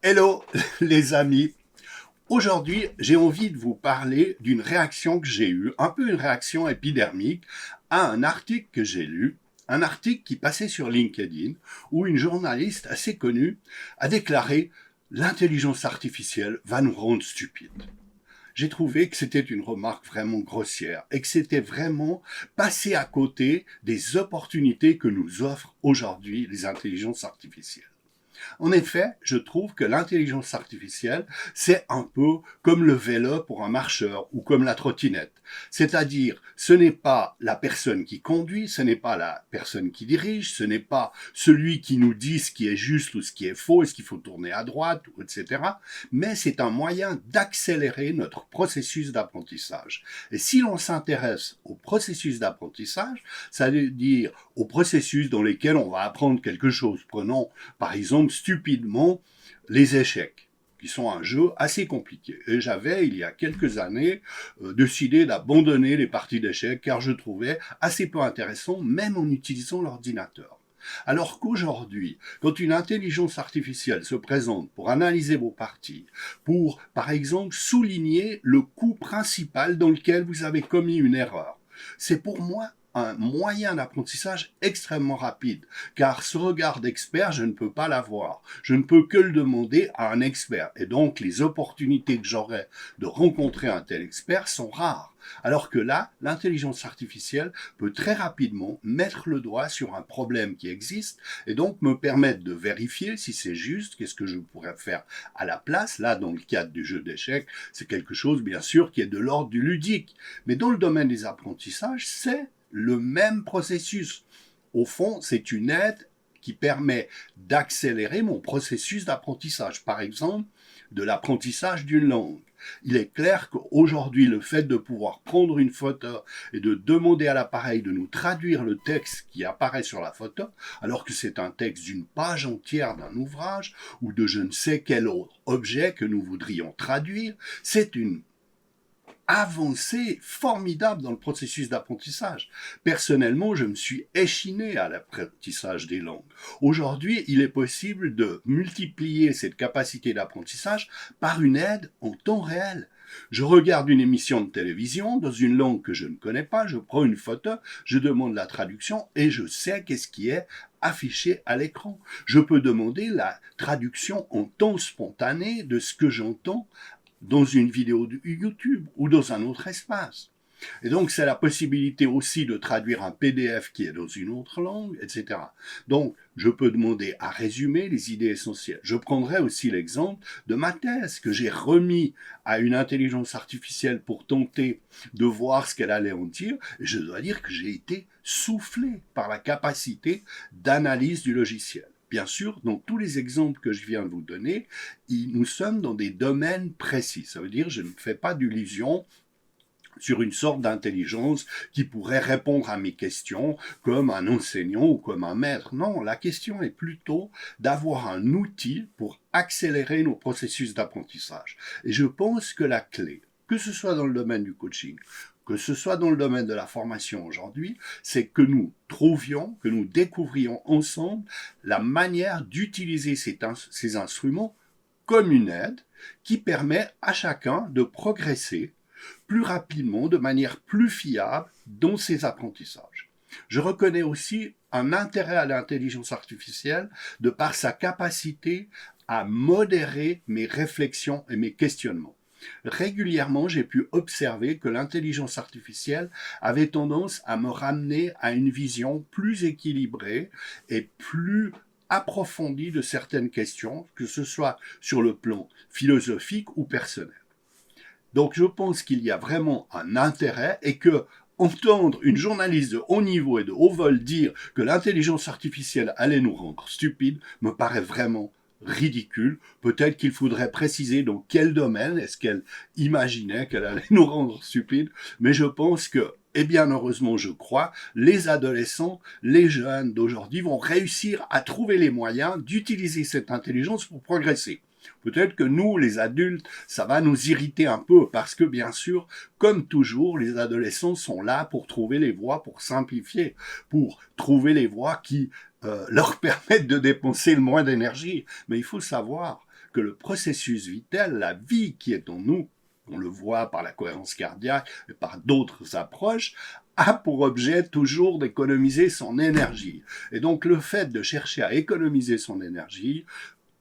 Hello les amis, aujourd'hui j'ai envie de vous parler d'une réaction que j'ai eue, un peu une réaction épidermique, à un article que j'ai lu, un article qui passait sur LinkedIn, où une journaliste assez connue a déclaré «L'intelligence artificielle va nous rendre stupides». J'ai trouvé que c'était une remarque vraiment grossière et que c'était vraiment passer à côté des opportunités que nous offrent aujourd'hui les intelligences artificielles. En effet, je trouve que l'intelligence artificielle, c'est un peu comme le vélo pour un marcheur ou comme la trottinette. C'est-à-dire, ce n'est pas la personne qui conduit, ce n'est pas la personne qui dirige, ce n'est pas celui qui nous dit ce qui est juste ou ce qui est faux, est-ce qu'il faut tourner à droite, etc. Mais c'est un moyen d'accélérer notre processus d'apprentissage. Et si l'on s'intéresse au processus d'apprentissage, ça veut dire au processus dans lesquels on va apprendre quelque chose. Prenons par exemple stupidement les échecs, qui sont un jeu assez compliqué. Et j'avais, il y a quelques années, décidé d'abandonner les parties d'échecs car je trouvais assez peu intéressant, même en utilisant l'ordinateur. Alors qu'aujourd'hui, quand une intelligence artificielle se présente pour analyser vos parties, pour, par exemple, souligner le coup principal dans lequel vous avez commis une erreur, c'est pour moi un moyen d'apprentissage extrêmement rapide, car ce regard d'expert, je ne peux pas l'avoir. Je ne peux que le demander à un expert. Et donc, les opportunités que j'aurai de rencontrer un tel expert sont rares. Alors que là, l'intelligence artificielle peut très rapidement mettre le doigt sur un problème qui existe et donc me permettre de vérifier si c'est juste, qu'est-ce que je pourrais faire à la place. Là, dans le cadre du jeu d'échecs, c'est quelque chose, bien sûr, qui est de l'ordre du ludique. Mais dans le domaine des apprentissages, c'est le même processus. Au fond, c'est une aide qui permet d'accélérer mon processus d'apprentissage. Par exemple, de l'apprentissage d'une langue. Il est clair qu'aujourd'hui, le fait de pouvoir prendre une photo et de demander à l'appareil de nous traduire le texte qui apparaît sur la photo, alors que c'est un texte d'une page entière d'un ouvrage ou de je ne sais quel autre objet que nous voudrions traduire, c'est une avancée formidable dans le processus d'apprentissage. Personnellement, je me suis échiné à l'apprentissage des langues. Aujourd'hui, il est possible de multiplier cette capacité d'apprentissage par une aide en temps réel. Je regarde une émission de télévision dans une langue que je ne connais pas, je prends une photo, je demande la traduction et je sais qu'est-ce qui est affiché à l'écran. Je peux demander la traduction en temps spontané de ce que j'entends dans une vidéo de YouTube ou dans un autre espace. Et donc, c'est la possibilité aussi de traduire un PDF qui est dans une autre langue, etc. Donc, je peux demander à résumer les idées essentielles. Je prendrai aussi l'exemple de ma thèse que j'ai remis à une intelligence artificielle pour tenter de voir ce qu'elle allait en dire. Et je dois dire que j'ai été soufflé par la capacité d'analyse du logiciel. Bien sûr, dans tous les exemples que je viens de vous donner, nous sommes dans des domaines précis. Ça veut dire que je ne fais pas d'illusion sur une sorte d'intelligence qui pourrait répondre à mes questions comme un enseignant ou comme un maître. Non, la question est plutôt d'avoir un outil pour accélérer nos processus d'apprentissage. Et je pense que la clé, que ce soit dans le domaine du coaching, que ce soit dans le domaine de la formation aujourd'hui, c'est que nous trouvions, que nous découvrions ensemble la manière d'utiliser ces instruments comme une aide qui permet à chacun de progresser plus rapidement, de manière plus fiable dans ses apprentissages. Je reconnais aussi un intérêt à l'intelligence artificielle de par sa capacité à modérer mes réflexions et mes questionnements. Régulièrement, j'ai pu observer que l'intelligence artificielle avait tendance à me ramener à une vision plus équilibrée et plus approfondie de certaines questions, que ce soit sur le plan philosophique ou personnel. Donc je pense qu'il y a vraiment un intérêt et que entendre une journaliste de haut niveau et de haut vol dire que l'intelligence artificielle allait nous rendre stupides me paraît vraiment ridicule. Peut-être qu'il faudrait préciser dans quel domaine est-ce qu'elle imaginait qu'elle allait nous rendre stupides, mais je pense que Et bien heureusement, je crois, les adolescents, les jeunes d'aujourd'hui vont réussir à trouver les moyens d'utiliser cette intelligence pour progresser. Peut-être que nous, les adultes, ça va nous irriter un peu parce que, bien sûr, comme toujours, les adolescents sont là pour trouver les voies, pour simplifier, pour trouver les voies qui leur permettent de dépenser le moins d'énergie. Mais il faut savoir que le processus vital, la vie qui est en nous, on le voit par la cohérence cardiaque et par d'autres approches, a pour objet toujours d'économiser son énergie. Et donc le fait de chercher à économiser son énergie,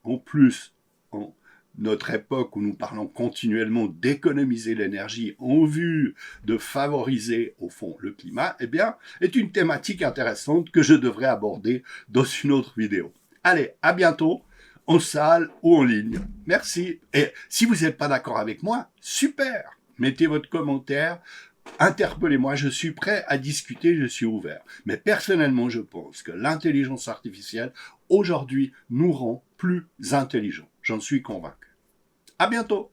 en plus, en notre époque où nous parlons continuellement d'économiser l'énergie en vue de favoriser, au fond, le climat, eh bien, est une thématique intéressante que je devrais aborder dans une autre vidéo. Allez, à bientôt, en salle ou en ligne. Merci. Et si vous n'êtes pas d'accord avec moi, super. Mettez votre commentaire, interpellez-moi, je suis prêt à discuter, je suis ouvert. Mais personnellement, je pense que l'intelligence artificielle, aujourd'hui, nous rend plus intelligents. J'en suis convaincu. À bientôt.